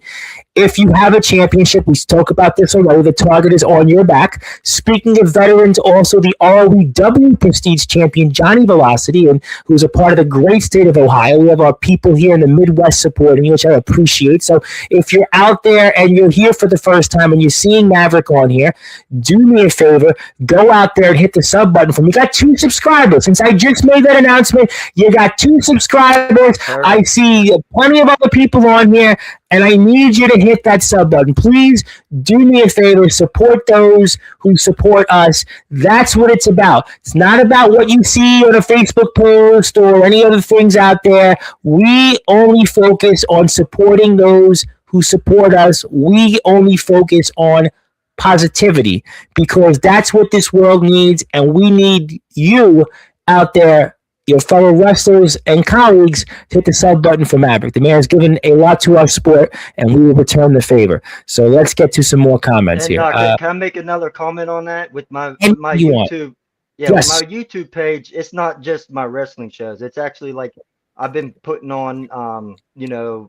If you have a championship, we spoke about this already, the target is on your back. Speaking of veterans, also the ROEW Prestige champion, Johnny Velocity, and who's a part of the great state of Ohio. We have our people here in the Midwest supporting you, which I appreciate. So if you're out there and you're here for the first time and you're seeing Maverick on here, do me a favor, go out there and hit the sub button for me. You got 2 subscribers. Since I just made that announcement, you got 2 subscribers. I see plenty of other people on here, and I need you to hit that sub button. Please do me a favor. Support those who support us. That's what it's about. It's not about what you see on a Facebook post or any other things out there. We only focus on supporting those who support us. We only focus on positivity because that's what this world needs, and we need you out there, your fellow wrestlers and colleagues, to hit the sub button for Maverick. The man has given a lot to our sport, and we will return the favor. So let's get to some more comments here. Can I make another comment on that with my YouTube? Yeah, yes. With my YouTube page, it's not just my wrestling shows. It's actually like I've been putting on,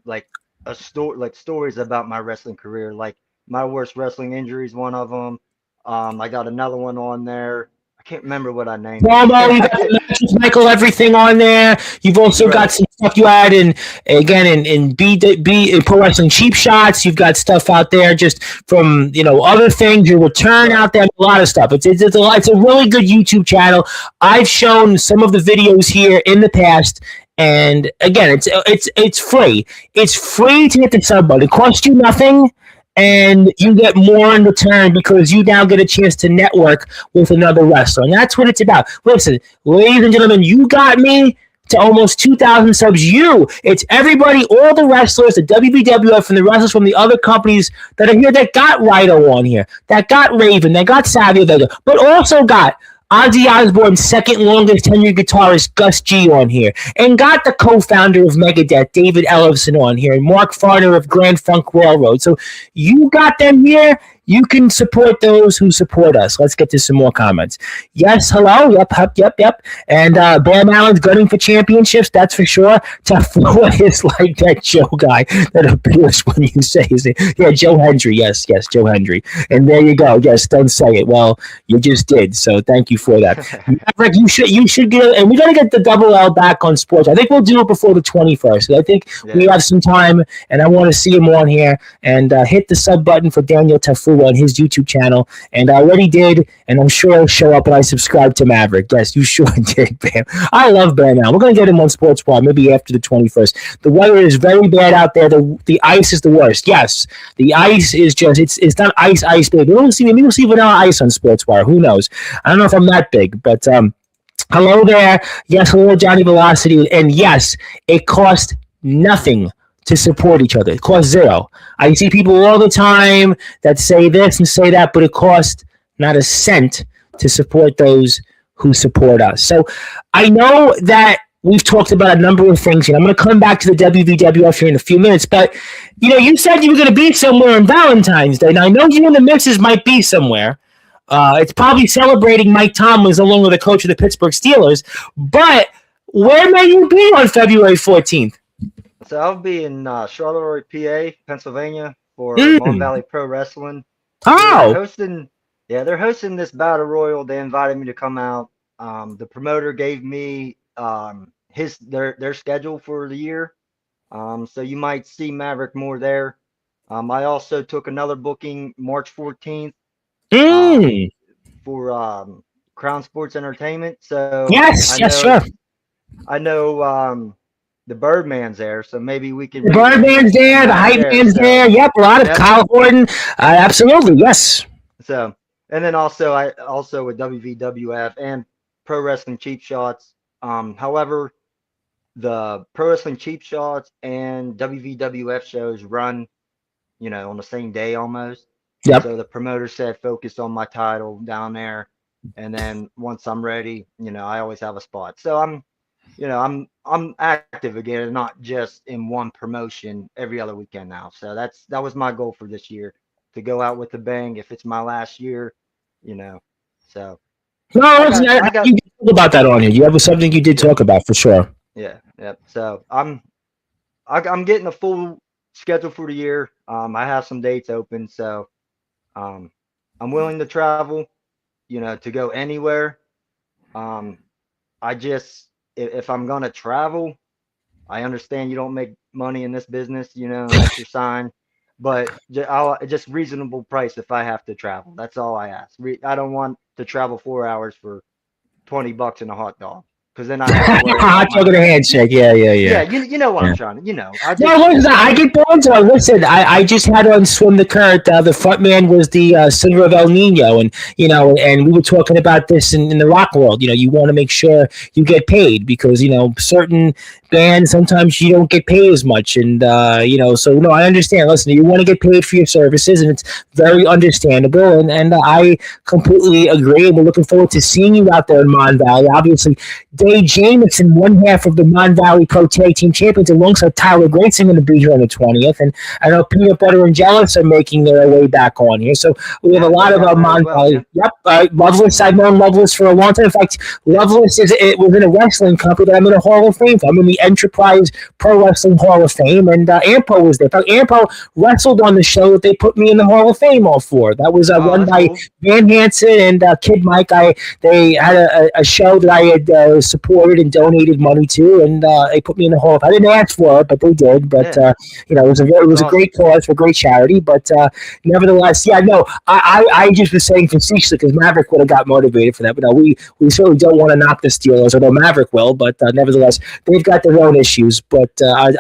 like stories about my wrestling career, like my worst wrestling injuries, one of them. I got another one on there. I can't remember what I named it. You got Michael everything on there. You've also got some stuff you had in Pro Wrestling Cheap Shots. You've got stuff out there just from other things. Your return out there, a lot of stuff. It's a really good YouTube channel. I've shown some of the videos here in the past. And again, it's free. It's free to hit the sub button. It costs you nothing. And you get more in return because you now get a chance to network with another wrestler. And that's what it's about. Listen, ladies and gentlemen, you got me to almost 2,000 subs. It's everybody, all the wrestlers, the WWF, and the wrestlers from the other companies that are here that got Rhino on here, that got Raven, that got Savio Vega, but also got Ozzy Osbourne's second longest tenured guitarist, Gus G, on here, and got the co-founder of Megadeth, David Ellefson, on here, and Mark Farner of Grand Funk Railroad. So you got them here. You can support those who support us. Let's get to some more comments. Yes, hello. Yep. And Bam Allen's gunning for championships, that's for sure. Tafua is like that Joe guy that appears when you say his name. Yeah, Joe Hendry. Yes, Joe Hendry. And there you go. Yes, don't say it. Well, you just did. So thank you for that. Maverick, you should get, and we got to get the double L back on sports. I think we'll do it before the 21st. I think we have some time, and I want to see him on here. And hit the sub button for Daniel Tafua on his YouTube channel, and I already did, and I'm sure he'll show up when I subscribe to Maverick. Yes, you sure did, Bam. I love Bam now. We're going to get him on Sportswire maybe after the 21st. The weather is very bad out there. The ice is the worst. Yes, the ice is just, it's not ice big. Maybe we'll see vanilla ice on Sportswire. Who knows? I don't know if I'm that big, but hello there. Yes, hello, Johnny Velocity. And yes, it cost nothing to support each other. It costs zero. I see people all the time that say this and say that, but it costs not a cent to support those who support us. So I know that we've talked about a number of things, and I'm going to come back to the WWF here in a few minutes. But you said you were going to be somewhere on Valentine's Day. Now I know you and the missus might be somewhere. It's probably celebrating Mike Tomlin's no longer the coach of the Pittsburgh Steelers. But where may you be on February 14th? So I'll be in Charleroi, PA, Pennsylvania for Mon Mm. Valley Pro Wrestling. They're Oh, hosting, yeah, they're hosting this battle royal. They invited me to come out. The promoter gave me their schedule for the year. So you might see Maverick more there. I also took another booking March 14th um, mm. for Crown Sports Entertainment. So Yes, yes, sure. I know the Birdman's there, so maybe we can The rearrange Birdman's a there, the match Hype there. Man's So there. Yep, a lot of yep. Kyle Gordon. Absolutely, yes. So and then also with WVWF and Pro Wrestling Cheap Shots. However, the Pro Wrestling Cheap Shots and WVWF shows run, on the same day almost. Yep. So the promoter said focus on my title down there, and then once I'm ready, I always have a spot. So I'm active again, and not just in one promotion every other weekend now. So that was my goal for this year, to go out with a bang. If it's my last year, you know. So No, I listen, got I got you did talk about that on here. You have something you did yeah talk about for sure. yeah. So I'm getting a full schedule for the year. I have some dates open, so um, I'm willing to travel, to go anywhere. Um, I just if I'm gonna travel, I understand you don't make money in this business, unless you're signed, but I'll just reasonable price if I have to travel. That's all I ask. I don't want to travel 4 hours for $20 and a hot dog, because then I have to worry Hot about dog and a handshake. Yeah, yeah, yeah, yeah. you know what Yeah. I'm trying to, I No, just listen, I get bored to it. Listen, I just had on Swim the Current. The front man was the singer of El Nino, and and we were talking about this in the rock world. You want to make sure you get paid because certain bands sometimes you don't get paid as much, and so no, I understand. Listen, you want to get paid for your services, and it's very understandable, and I completely agree. And we're looking forward to seeing you out there in Mon Valley. Obviously, Dave Jamison, one half of the Mon Valley Pro Tag Team Champions, alongside Tyler Grayson, going to be here on the 20th. And I know Peanut Butter and Jealous are making their way back on here. So we have a yeah, lot they're of down there as Mon well. Valley. Yeah. Yep. Loveless, Mhm. I've known Loveless for a long time. In fact, Yeah. Loveless it was in a wrestling company that I'm in a Hall of Fame for. I'm in the Enterprise Pro Wrestling Hall of Fame, and Ampo was there. In fact, Ampo wrestled on the show that they put me in the Hall of Fame all for. That was Oh, run that's by cool. Van Hansen and Kid Mike. They had a show that I had supported and donated money to, and they put me in the Hall of. I didn't ask for it, but they did. But Yeah, it that's was a awesome. great cause for a great charity. But nevertheless, yeah, no, I just was saying facetiously because Maverick would have got motivated for that. But no, we certainly don't want to knock the Steelers, although Maverick will. But nevertheless, they've got their own issues. But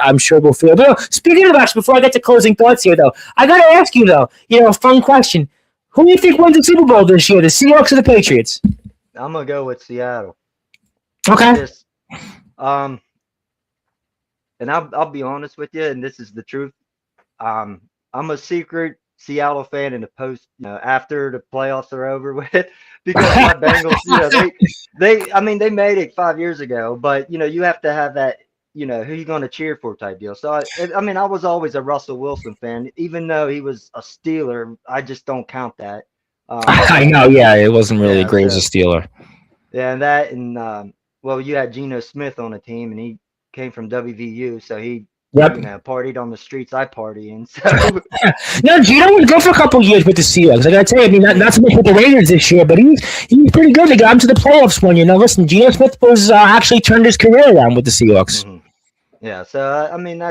I'm sure we'll feel. But speaking of that, before I get to closing thoughts here, though, I got to ask you though. A fun question. Who do you think wins the Super Bowl this year, the Seahawks or the Patriots? I'm gonna go with Seattle. I Okay. just um, and I'll be honest with you, and this is the truth. Um, I'm a secret Seattle fan in the post, after the playoffs are over with, because my Bengals, I mean, they made it 5 years ago, but you have to have that, who you going to cheer for type deal. So I mean, I was always a Russell Wilson fan, even though he was a Steeler. I just don't count that. I know, yeah, it wasn't really Yeah, great as a so Steeler. yeah, and well, you had Geno Smith on the team, and he came from WVU, so he, Yep. partied on the streets I party in. So No, Gino was good for a couple years with the Seahawks. I gotta tell you, I mean, not yeah. so much with the Raiders this year, but he's pretty good. They got him to the playoffs one year. Now, listen, Geno Smith was actually turned his career around with the Seahawks. hmm Yeah, so I mean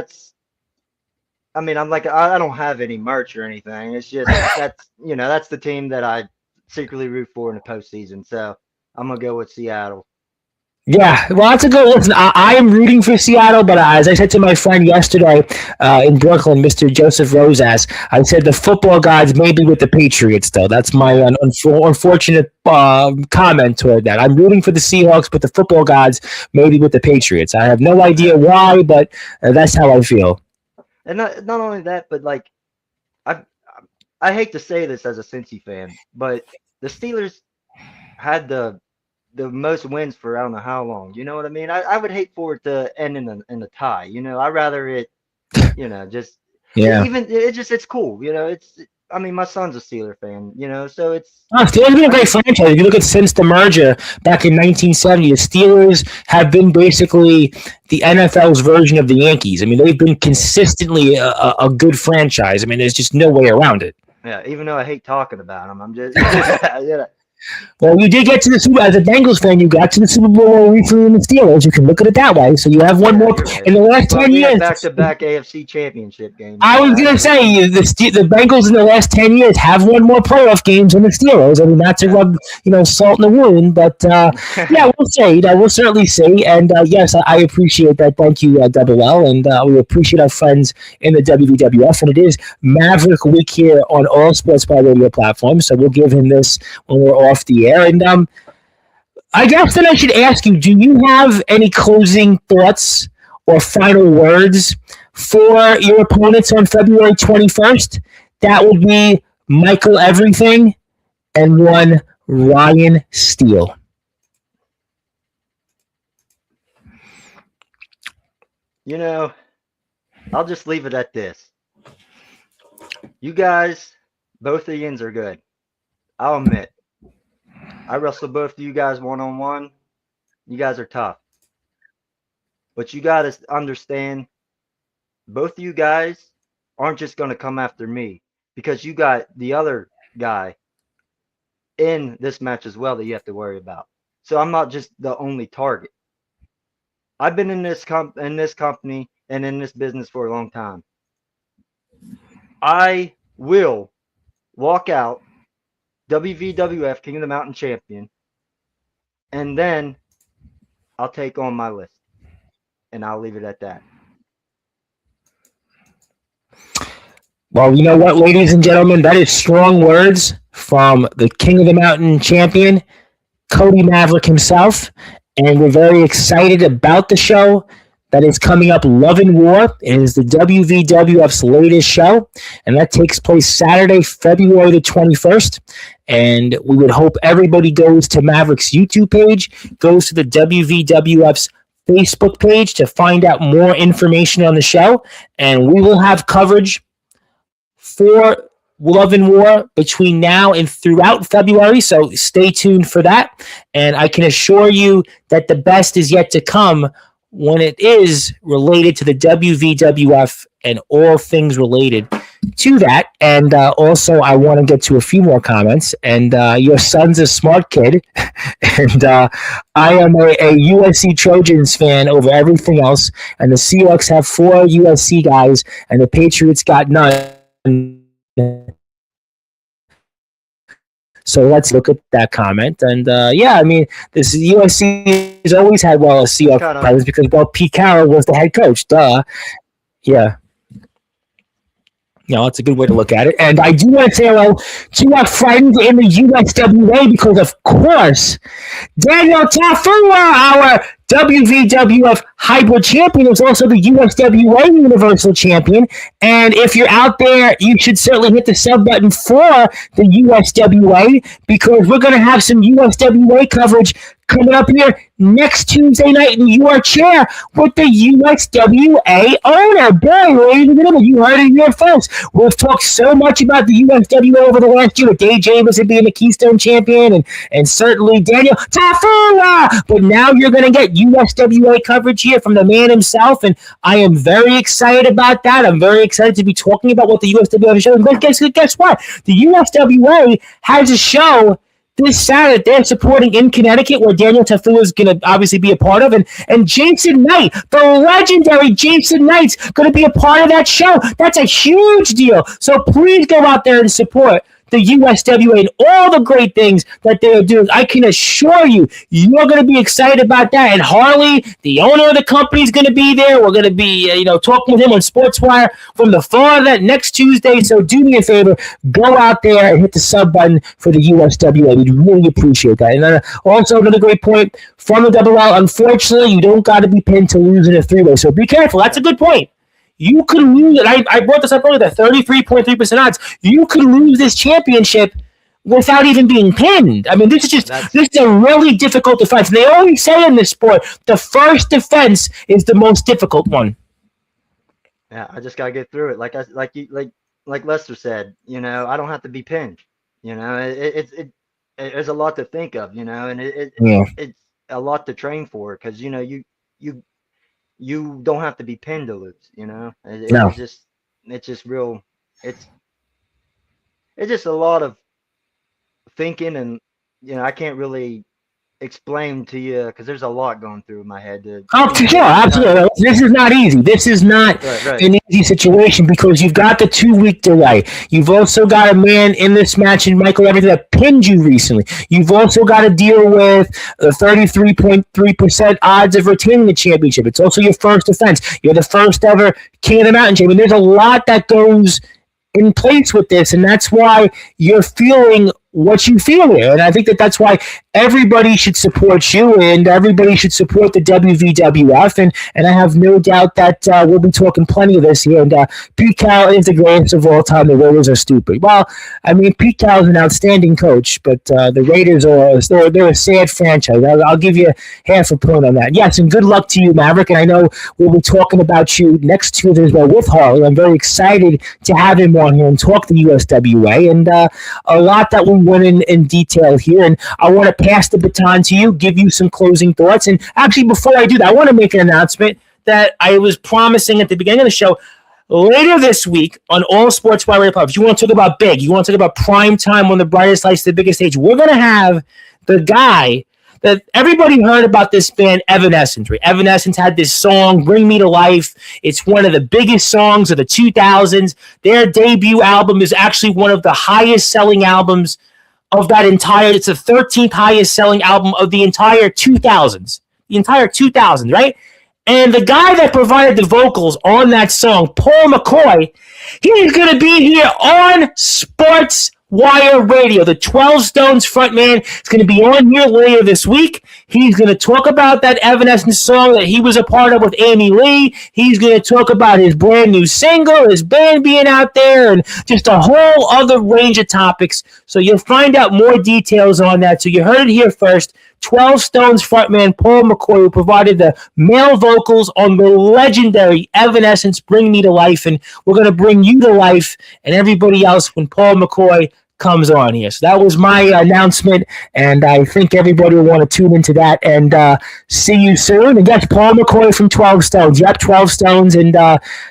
I'm like I don't have any merch or anything. It's just that's the team that I secretly root for in the postseason. So I'm gonna go with Seattle. Yeah, well, that's a good listen. I am rooting for Seattle, but as I said to my friend yesterday in Brooklyn, Mr. Joseph Rosas, I said the football gods may be with the Patriots, though. That's my Yeah, unfortunate comment toward that. I'm rooting for the Seahawks, but the football gods may be with the Patriots. I have no idea yeah, why, but that's how I feel. and not only that, but like I I hate to say this as a Cincy fan, but the Steelers had the the most wins for I don't know how long. You know what I mean? I would hate for it to end in a tie. I'd rather it, just Yeah. even it's cool. I mean, my son's a Steeler fan. So it's Steelers have been a I great just franchise. If you look at since the merger back in 1970, the Steelers have been basically the NFL's version of the Yankees. I mean, they've been yeah consistently a good franchise. I mean, there's just no way around it. yeah. Even though I hate talking about them, I'm just Well, you did get to the Super. As a Bengals fan, you got to the Super Bowl recently in the Steelers. You can look at it that way. So you have one Yeah, more you're right. in the last Well, 10 we had years. back-to-back AFC Championship games. I So was I gonna mean, say the Bengals in the last 10 years have won more playoff games than the Steelers. I mean, not to yeah. rub salt in the wound, but yeah, we'll see. We'll certainly see. And yes, I appreciate that. Thank you, Double L, and we appreciate our friends in the WWF. And it is Maverick Week here on all Sportzwire radio platforms. So we'll give him this when we're off the air. And I guess then I should ask you: do you have any closing thoughts or final words for your opponents on February 21st? That would be Michael Everything and one Ryan Steele. I'll just leave it at this. You guys, both the Yins are good. I'll admit. I wrestled both of you guys one-on-one. You guys are tough. But you got to understand, both of you guys aren't just going to come after me because you got the other guy in this match as well that you have to worry about. So I'm not just the only target. I've been in this company and in this business for a long time. I will walk out WVWF King of the Mountain champion, and then I'll take on my list, and I'll leave it at that. Well, you know what, ladies and gentlemen, that is strong words from the King of the Mountain champion, Cody Maverick himself, and we're very excited about the show that is coming up. Love and War. It is the WVWF's latest show, and that takes place Saturday, February the 21st. And we would hope everybody goes to Maverick's YouTube page, goes to the WVWF's Facebook page to find out more information on the show, and we will have coverage for Love and War between now and throughout February, so stay tuned for that. And I can assure you that the best is yet to come when it is related to the WVWF and all things related to that. And also, I want to get to a few more comments. And your son's a smart kid. And I am a USC Trojans fan over everything else. And the Seahawks have 4 USC guys, and the Patriots got none. So let's look at that comment. And yeah, I mean, this USC has always had, a Seahawks presence because, Pete Carroll was the head coach. Duh. Yeah. That's a good way to look at it. And I do want to say hello to our friends in the USWA because, of course, Daniel Tafua, our WVWF Hybrid Champion, is also the USWA Universal Champion. And if you're out there, you should certainly hit the sub button for the USWA because we're going to have some USWA coverage coming up here next Tuesday night in your chair with the USWA owner. Boy, ladies and gentlemen, you heard it here first. We've talked so much about the USWA over the last year with Dave Jamison being the Keystone Champion and certainly Daniel Tafua. But now you're going to get USWA coverage here from the man himself, and I am very excited about that. I'm very excited to be talking about what the USWA show is. But guess what? The USWA has a show this Saturday they're supporting in Connecticut, where Daniel Tafua is going to obviously be a part of, and Jason Knight, the legendary Jason Knight's going to be a part of that show. That's a huge deal. So please go out there and support the USWA and all the great things that they're doing. I can assure you, you're going to be excited about that. And Harley, the owner of the company, is going to be there. We're going to be, talking with him on Sportswire from the fall of that next Tuesday. So do me a favor, go out there and hit the sub button for the USWA. We'd really appreciate that. And also another great point from the Double L. Unfortunately, you don't got to be pinned to lose in a 3-way. So be careful. That's a good point. You could lose it. I brought this up earlier, the 33.3% odds. You could lose this championship without even being pinned. I mean, That's this is a really difficult defense. And they always say in this sport, the first defense is the most difficult one. yeah. I just gotta get through it. Like Lester said, I don't have to be pinned. There's a lot to think of, and Yeah. it's a lot to train for because you you don't have to be pinned to lose. No. It's just real. It's it's just a lot of thinking, and I can't really explain to you because there's a lot going through my head to Oh, for sure, get the title. absolutely. This is not easy. This is not Right, right. an easy situation because you've got the 2 week delay. You've also got a man in this match in Michael Everett that pinned you recently. You've also got to deal with the 33.3% odds of retaining the championship. It's also your first defense. You're the first ever King of the Mountain champion. There's a lot that goes in place with this, and that's why you're feeling what you feel here. And I think that that's why everybody should support you and everybody should support the WVWF. And I have no doubt that we'll be talking plenty of this here. And Pete Carroll is the greatest of all time. The Raiders are stupid. Well, I mean, Pete Carroll's an outstanding coach, but the Raiders they're a sad franchise. I'll give you half a point on that. Yes, and good luck to you, Maverick. And I know we'll be talking about you next Tuesday as well with Harley. I'm very excited to have him on here and talk the USWA and a lot that we went in detail here. And I want to pass the baton to you, give you some closing thoughts. And actually, before I do that, I want to make an announcement that I was promising at the beginning of the show. Later this week on All Sportswire Radio Pub, if you want to talk about big, you want to talk about prime time on the brightest lights, the biggest stage, we're going to have the guy that everybody heard about, this band Evanescence. Right? Evanescence had this song, Bring Me to Life. It's one of the biggest songs of the 2000s. Their debut album is actually one of the highest selling albums of that entire, it's the 13th highest selling album of the entire 2000s. The entire 2000s, right? And the guy that provided the vocals on that song, Paul McCoy, he's going to be here on Sportswire Radio. The 12 Stones frontman is going to be on here later this week. He's going to talk about that Evanescence song that he was a part of with Amy Lee. He's going to talk about his brand new single, his band being out there, and just a whole other range of topics. So you'll find out more details on that. So you heard it here first. 12 Stones frontman Paul McCoy, who provided the male vocals on the legendary Evanescence Bring Me to Life. And we're going to bring you to life and everybody else when Paul McCoy comes on here. So that was my announcement, and I think everybody will want to tune into that and see you soon. And yes, Paul McCoy from 12 Stones. Yep, 12 Stones, and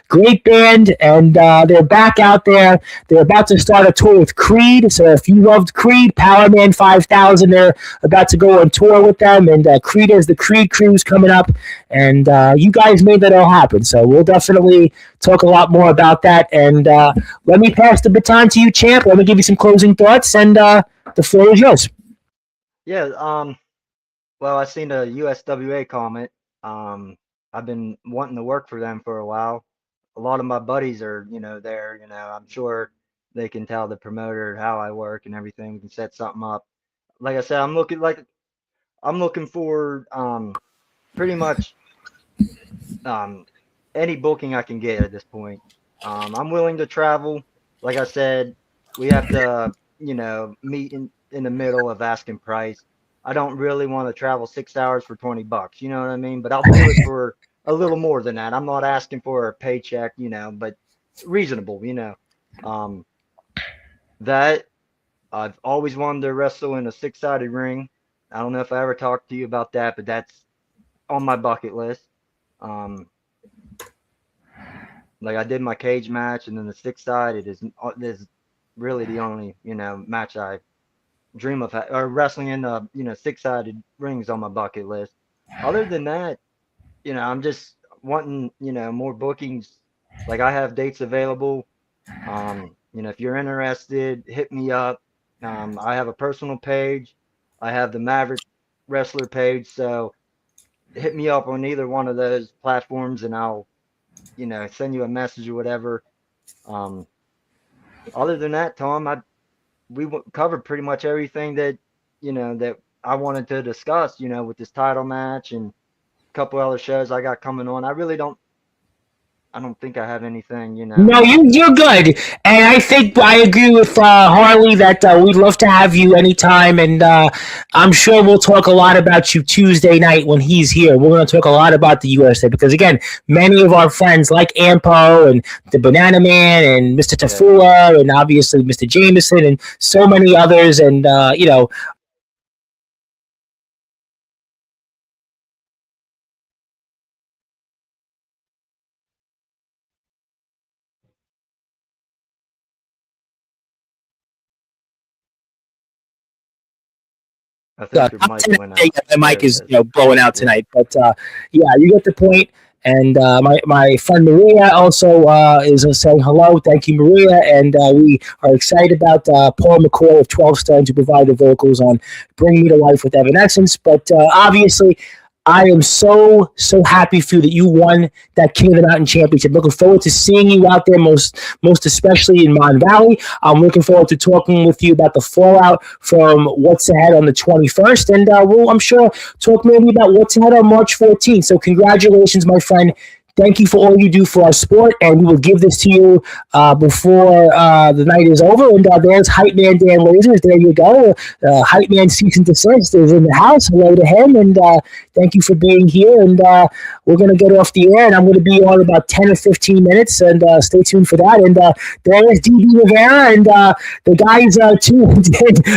great band, and they're back out there. They're about to start a tour with Creed, so if you loved Creed, Powerman 5000, they're about to go on tour with them, and Creed is the Creed Cruise coming up, and you guys made that all happen, so we'll definitely talk a lot more about that. And let me pass the baton to you, champ. Let me give you some closing thoughts, and the floor is yours. Yeah. Well, I seen a USWA comment. I've been wanting to work for them for a while. A lot of my buddies are, there. I'm sure they can tell the promoter how I work and everything. We can set something up. Like I said, I'm looking for pretty much any booking I can get at this point. I'm willing to travel. Like I said, we have to, meet in the middle of asking price. I don't really want to travel 6 hours for $20. You know what I mean? But I'll do it for a little more than that. I'm not asking for a paycheck, but reasonable. Um, that I've always wanted to wrestle in a six-sided ring. I don't know if I ever talked to you about that, but that's on my bucket list. Um, like I did my cage match, and then the six side. It is really the only match I dream of or wrestling in six sided rings on my bucket list. Other than that, I'm just wanting more bookings. Like I have dates available. If you're interested, hit me up. I have a personal page. I have the Maverick wrestler page. So hit me up on either one of those platforms, and I'll send you a message or whatever. Um, Other than that, Tom, we covered pretty much everything that I wanted to discuss. With this title match and a couple other shows I got coming on. I really don't I don't think I have anything, you know. No, you're good, and I think I agree with Harley that we'd love to have you anytime, and I'm sure we'll talk a lot about you Tuesday night when he's here. We're going to talk a lot about the USA because again, many of our friends like Ampo and the Banana Man and Mr. Yeah. Tafua and obviously Mr. Jameson and so many others, and I think your I'm mic tonight, went yeah, out. my There mic it is is. blowing out Yeah. tonight, but yeah, you get the point. And my friend Maria also is saying hello. Thank you, Maria. And we are excited about Paul McCoy of 12 Stone to provide the vocals on Bring Me to Life with Evanescence. But obviously, I am so happy for you that you won that King of the Mountain Championship. Looking forward to seeing you out there, most especially in Mon Valley. I'm looking forward to talking with you about the fallout from what's ahead on the 21st, and we'll, I'm sure, talk maybe about what's ahead on March 14th. So congratulations, my friend. Thank you for all you do for our sport, and we will give this to you before the night is over. And there's Hype Man Dan Lasers. There you go. Hype Man Cease and Desist is in the house. Hello to him, and thank you for being here. And we're going to get off the air, and I'm going to be on about 10 or 15 minutes, and stay tuned for that. And there is DB Rivera, and the guys, too,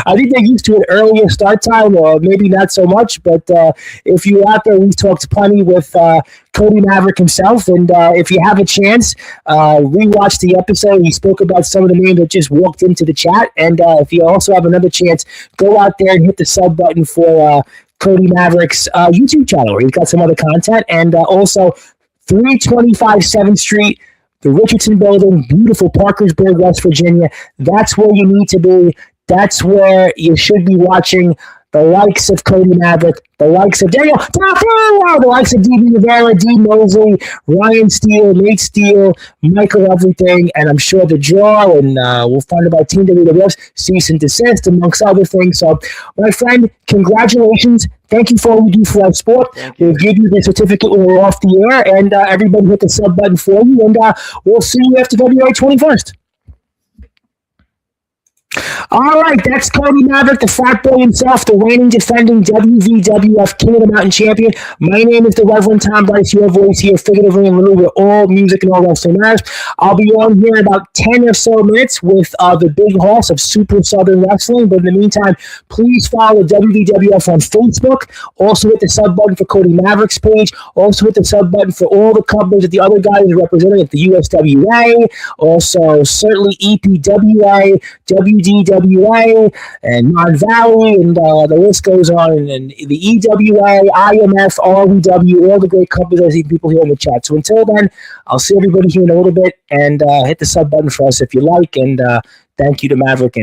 I think they're used to an earlier start time, or maybe not so much, but if you're out there, we've talked plenty with Cody Maverick himself. And if you have a chance, rewatch the episode. He spoke about some of the names that just walked into the chat. And if you also have another chance, go out there and hit the sub button for Cody Maverick's YouTube channel, where he's got some other content. And also 325 7th Street, the Richardson Building, beautiful Parkersburg, West Virginia. That's where you need to be. That's where you should be watching the likes of Cody Maverick, the likes of Daniel Tafua, the likes of D.B. Rivera, D. Mosley, Ryan Steele, Nate Steele, Michael Everything, and I'm sure the Draw, and we'll find about Team W the Refs, Cease and Desist, amongst other things. So, my friend, congratulations. Thank you for all you do for our sport. We'll give you the certificate when we're off the air, and everybody hit the sub button for you, and we'll see you after February 21st. All right, that's Cody Maverick, the fat boy himself, the reigning defending WVWF King of the Mountain champion. My name is the Reverend Tom Bryce, your voice here, figuratively and literally, where all music and all wrestling matters. I'll be on here in about 10 or so minutes with the big horse of Super Southern Wrestling. But in the meantime, please follow WVWF on Facebook. Also hit the sub button for Cody Maverick's page. Also hit the sub button for all the companies that the other guys are representing at the USWA. Also, certainly EPWA, WDWA, and Mon Valley, and the list goes on, and the EWA, IMF, RWW, all the great companies I see people here in the chat. So until then, I'll see everybody here in a little bit, and hit the sub button for us if you like, and thank you to Maverick and